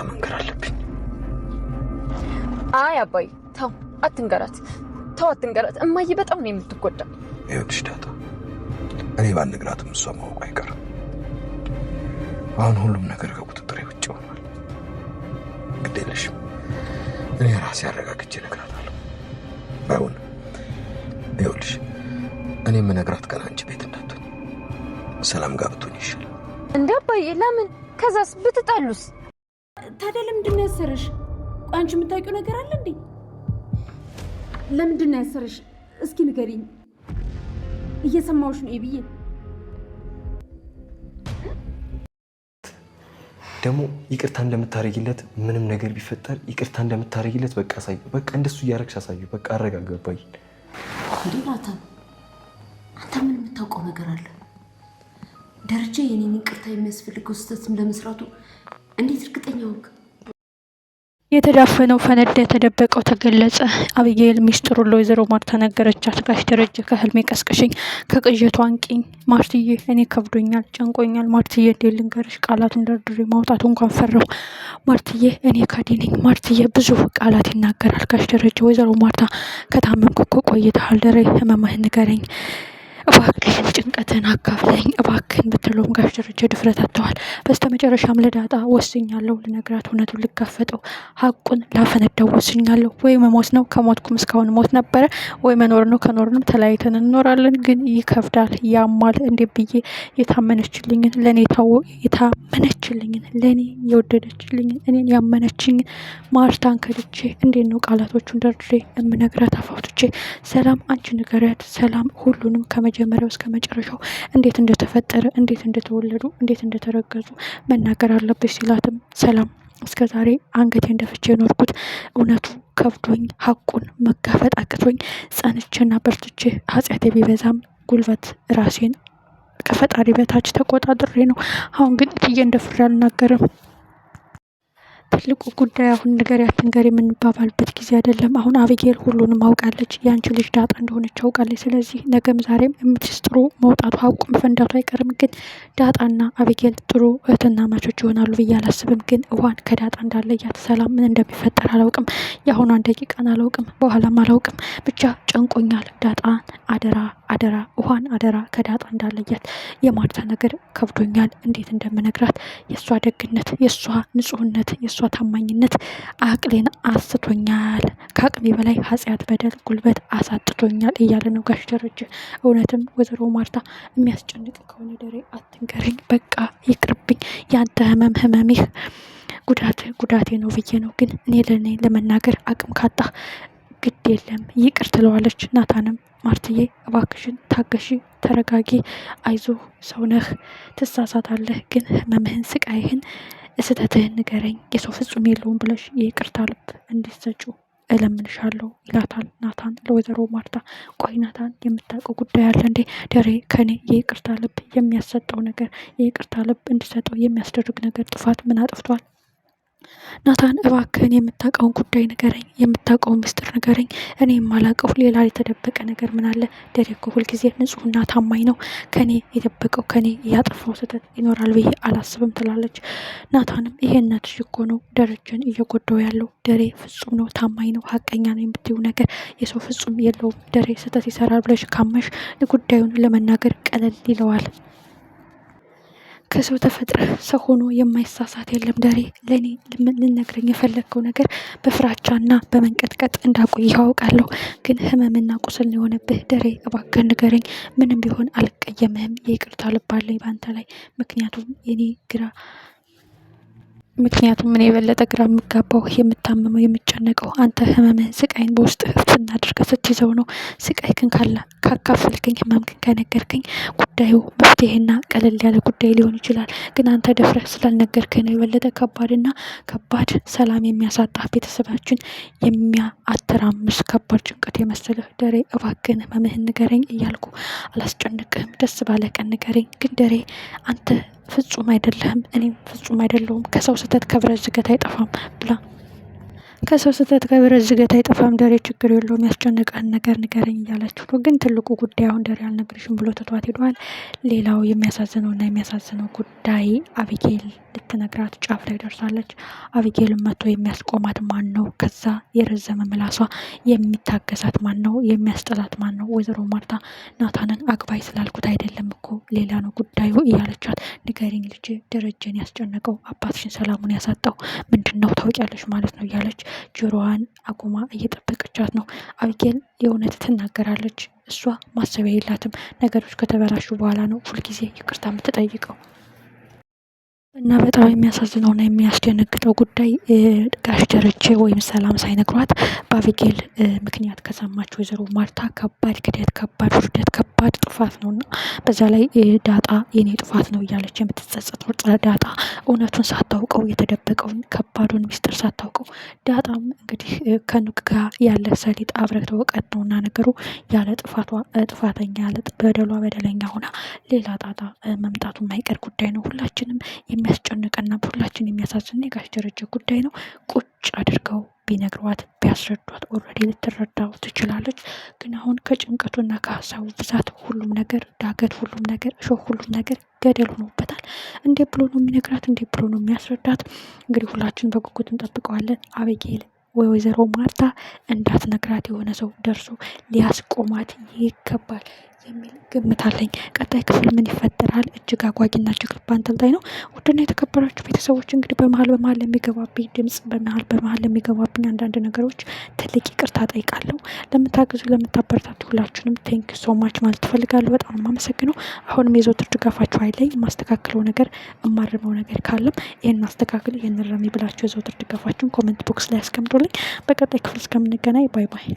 መንገር አለብኝ። አይ አባይ ተው አትንገራት፣ እማዬ በጣም ነው የምትጎዳ። ይኸውልሽ ዳጣ፣ እኔ ባልነግራትም እሷ ማወቁ አይቀርም። አሁን ሁሉም ነገር ከቁጥጥሬ ውጭ ሆኗል። ግድ የለሽም፣ እኔ ራሴ አረጋግጬ እነግራታለሁ። ባይሆን ይኸውልሽ እኔ የምነግራት ቀን አንቺ ቤት እንዳትሆኝ ሰላም ጋር ብትሆኝ ይሻላል። እንደ አባዬ ለምን? ከዛስ ብትጣሉስ? ታዲያ ለምንድን ነው ያሰረሽ? አንቺ የምታውቂው ነገር አለ እንዴ? ለምንድን ነው ያሰረሽ? እስኪ ንገሪኝ። እየሰማሁሽ ነው ብዬ ደግሞ ይቅርታ እንደምታረጊለት ምንም ነገር ቢፈጠር ይቅርታ እንደምታረጊለት በቃ አሳዩ። በቃ እንደሱ እያረግሽ አሳዩ። በቃ አረጋጋባይ። እንዴ ናታን፣ አንተ ምን የምታውቀው ነገር አለ? ደረጃ የኔን ይቅርታ የሚያስፈልገው ስህተትም ለመስራቱ እንዴት እርግጠኛ ሆንክ? የተዳፈነው ፈነዳ፣ የተደበቀው ተገለጸ። አብዬል ሚስጥሩን ለወይዘሮ ማርታ ነገረቻት። ጋሽ ደረጀ ከህልሜ ቀስቅሽኝ፣ ከቅዠቱ አንቂኝ ማርትዬ፣ እኔ ከብዶኛል፣ ጨንቆኛል ማርትዬ፣ እንዴት ልንገርሽ? ቃላቱን ደርድሬ ማውጣቱ እንኳን ፈራው ማርትዬ፣ እኔ ከዲነኝ ማርትዬ፣ ብዙ ቃላት ይናገራል ጋሽ ደረጀ። ወይዘሮ ማርታ ከታመምኩ እኮ ቆይተሃል፣ ደሬ ህመምህን ንገረኝ እባክህን፣ ጭንቀትን አካፍለኝ እባክህን ብትለውም ጋሽ ደረጀ ድፍረት አጥተዋል። በስተመጨረሻም ለዳጣ ወስኛለሁ፣ ልነግራት፣ እውነቱን ልጋፈጠው፣ ሀቁን ላፈነዳው ወስኛለሁ። ወይ መሞት ነው፣ ከሞትኩም እስካሁን ሞት ነበረ፣ ወይ መኖር ነው፣ ከኖርንም ተለያይተን እንኖራለን። ግን ይከብዳል፣ ያማል። እንዴት ብዬ የታመነችልኝን ለእኔ የታመነችልኝን ለእኔ የወደደችልኝን እኔን ያመነችኝን ማርታን ከድቼ እንዴት ነው ቃላቶቹን ደርድሬ የምነግራት አፋውጥቼ? ሰላም አንቺ ንገሪያት፣ ሰላም ሁሉንም ከመጀመሪያው እስከ መጨረሻው እንዴት እንደተፈጠረ፣ እንዴት እንደተወለዱ፣ እንዴት እንደተረገዙ መናገር አለብሽ ሲላትም ሰላም እስከ ዛሬ አንገቴን ደፍቼ የኖርኩት እውነቱ ከብዶኝ ሀቁን መጋፈጥ አቅቶኝ ጸንቼና በርትቼ ኃጢአቴ ቢበዛም ጉልበት ራሴን ከፈጣሪ በታች ተቆጣጥሬ ነው። አሁን ግን እትዬ እንደፍሬ አልናገርም። ትልቁ ጉዳይ አሁን ንገሪያት ንገሪ የምንባባልበት ጊዜ አይደለም። አሁን አብጌል ሁሉንም አውቃለች። ያንቺ ልጅ ዳጣ እንደሆነች አውቃለች። ስለዚህ ነገም ዛሬም የምትስጥሩ መውጣቱ ሀቁ መፈንዳቱ አይቀርም። ግን ዳጣና አብጌል ጥሩ እህትና ማቾች ይሆናሉ ብዬ አላስብም። ግን ውሃን ከዳጣ እንዳለያት ሰላም ምን እንደሚፈጠር አላውቅም። የአሁኗን ደቂቃን አላውቅም፣ በኋላም አላውቅም። ብቻ ጨንቆኛል። ዳጣን አደራ አደራ፣ ውሃን አደራ ከዳጣ እንዳለያት። የማርታ ነገር ከብዶኛል፣ እንዴት እንደምነግራት። የእሷ ደግነት፣ የእሷ ንጹህነት፣ የእሷ ታማኝነት አቅሌን አስቶኛል። ከአቅሜ በላይ ኃጢአት፣ በደል፣ ጉልበት አሳጥቶኛል እያለ ነው ጋሽ ደረጀ። እውነትም ወይዘሮ ማርታ የሚያስጨንቅ ከሆነ ደሬ አትንገረኝ፣ በቃ ይቅርብኝ። ያንተ ህመም ህመሜህ፣ ጉዳቴ ነው ብዬ ነው። ግን እኔ ለእኔ ለመናገር አቅም ካጣ ግድ የለም ይቅር ትለዋለች። ናታንም ማርትዬ እባክሽን ታገሺ፣ ተረጋጊ፣ አይዞህ፣ ሰውነህ፣ ትሳሳታለህ፣ ግን ህመምህን፣ ስቃይህን፣ ስህተትህን ንገረኝ፣ የሰው ፍጹም የለውም ብለሽ የይቅርታ ልብ እንዲሰጩ እለምንሻለሁ ይላታል ናታን ለወይዘሮ ማርታ። ቆይ ናታን የምታውቀው ጉዳይ አለ እንዴ? ደሬ ከኔ የይቅርታ ልብ የሚያሰጠው ነገር፣ የይቅርታ ልብ እንዲሰጠው የሚያስደርግ ነገር ጥፋት ምን አጥፍቷል? ናታን እባክህን የምታውቀውን ጉዳይ ንገረኝ፣ የምታውቀውን ምስጢር ንገረኝ። እኔ የማላውቀው ሌላ የተደበቀ ነገር ምን አለ? ደሬ እኮ ሁልጊዜ ንጹሕና ታማኝ ነው። ከኔ የደበቀው ከኔ ያጠፋው ስህተት ይኖራል ብዬ አላስብም ትላለች። ናታንም ይሄ እናትሽ እኮ ነው ደረጀን እየጎዳው ያለው። ደሬ ፍጹም ነው፣ ታማኝ ነው፣ ሀቀኛ ነው የምትይው ነገር የሰው ፍጹም የለውም። ደሬ ስህተት ይሰራል ብለሽ ካመሽ ጉዳዩን ለመናገር ቀለል ይለዋል። ከሰው ተፈጥረህ ሰው ሆኖ የማይሳሳት የለም። ደሬ ለእኔ ልነግረኝ የፈለግከው ነገር በፍራቻና በመንቀጥቀጥ እንዳቆይህ አውቃለሁ። ግን ህመምና ቁስል የሆነብህ ደሬ እባክህ ንገረኝ። ምንም ቢሆን አልቀየምህም። የይቅርታ ልብ አለኝ በአንተ ላይ። ምክንያቱም እኔ የበለጠ ግራ የምጋባው የምታመመው የምጨነቀው አንተ ህመምህን ስቃይን በውስጥ ህፍትና አድርገህ ስትይዘው ነው። ስቃይ ግን ካካፈልከኝ ህመም ግን ከነገርከኝ ጉዳዩ መፍትሄና ቀለል ያለ ጉዳይ ሊሆን ይችላል። ግን አንተ ደፍረህ ስላልነገርከኝ ነው የበለጠ ከባድ ሰላም የሚያሳጣ ቤተሰባችን የሚያተራምስ ከባድ ጭንቀት የመሰለህ። ደሬ እባክህን ህመምህን ንገረኝ እያልኩ አላስጨንቅህም። ደስ ባለ ቀን ንገረኝ። ግን ደሬ አንተ ፍጹም አይደለህም፣ እኔም ፍጹም አይደለሁም። ከሰው ስህተት ከብረት ዝገት አይጠፋም ብላ ከሰው ስህተት ከብረት ዝገት አይጠፋም። ደሬ ችግር የለውም፣ ያስጨነቀህን ነገር ንገረኝ እያለችው ነው። ግን ትልቁ ጉዳይ አሁን ደሬ አልነግርሽም ብሎ ትቷት ሄዷል። ሌላው የሚያሳዝነው ጉዳይ አቢጌል ልትነግራት ጫፍ ላይ ደርሳለች። አቢጌልን መጥቶ የሚያስቆማት ማን ነው? ከዛ የረዘመ ምላሷ የሚታገሳት ማን ነው? የሚያስጠላት ማን ነው? ወይዘሮ ማርታ ናታንን አግባይ ስላልኩት አይደለም እኮ ሌላ ነው ጉዳዩ እያለቻት፣ ንገሪኝ ልጅ፣ ደረጀን ያስጨነቀው አባትሽን ሰላሙን ያሳጣው ምንድን ነው ታውቂያለሽ ማለት ነው እያለች ጆሮዋን አቁማ እየጠበቀቻት ነው። አቢጌል የእውነት ትናገራለች። እሷ ማሰቢያ የላትም። ነገሮች ከተበላሹ በኋላ ነው ሁልጊዜ ይቅርታ የምትጠይቀው። እና በጣም የሚያሳዝነውና የሚያስደነግጠው ጉዳይ ጋሽ ደረጀ ወይም ሰላም ሳይነግሯት በአቢጌል ምክንያት ከሰማች ወይዘሮ ማርታ ከባድ ክደት፣ ከባድ ውርደት፣ ከባድ ጥፋት ነው እና በዛ ላይ ዳጣ የኔ ጥፋት ነው እያለች የምትጸጸተው ዳጣ እውነቱን ሳታውቀው የተደበቀውን ከባዱን ሚስጥር ሳታውቀው ዳጣም እንግዲህ ከኑግ ጋር ያለ ሰሊጥ አብረህ ተወቀድ ነውና ነገሩ ያለ ጥፋቷ ጥፋተኛ ያለ በደሏ በደለኛ ሆና ሌላ ጣጣ መምጣቱ የማይቀር ጉዳይ ነው። ሁላችንም የሚያስጨንቀና ሁላችን የሚያሳዝን የጋሽ ደረጀ ጉዳይ ነው። ቁጭ አድርገው ቢነግሯት ቢያስረዷት ኦልሬዲ ልትረዳው ትችላለች። ግን አሁን ከጭንቀቱና ከሀሳቡ ብዛት ሁሉም ነገር ዳገት፣ ሁሉም ነገር እሾህ፣ ሁሉም ነገር ገደል ሆኖበታል። እንዴ ብሎ ነው የሚነግራት? እንዴ ብሎ ነው የሚያስረዳት? እንግዲህ ሁላችን በጉጉት እንጠብቀዋለን። አቢጌል ወይዘሮ ማርታ እንዳትነግራት የሆነ ሰው ደርሶ ሊያስቆማት ይገባል የሚል ግምት አለኝ። ቀጣይ ክፍል ምን ይፈጠራል? እጅግ አጓጊና እጅግ ልብ አንጠልጣይ ነው። ውድና የተከበራችሁ ቤተሰቦች እንግዲህ በመሀል ለሚገባብኝ ድምጽ በመሀል ለሚገባብኝ አንዳንድ ነገሮች ትልቅ ይቅርታ ጠይቃለሁ። ለምታግዙ ለምታበረታቱ ሁላችሁንም ቴንክ ሶ ማች ማለት ትፈልጋለሁ። በጣም የማመሰግነው። አሁንም የዘወትር ድጋፋችሁ አይለኝ። የማስተካክለው ነገር የማርመው ነገር ካለም ይህን አስተካክል ይህን ረሚ ብላችሁ የዘወትር ድጋፋችሁን ኮሜንት ቦክስ ላይ ያስቀምጡልኝ። በቀጣይ ክፍል እስከምንገናኝ ባይ ባይ።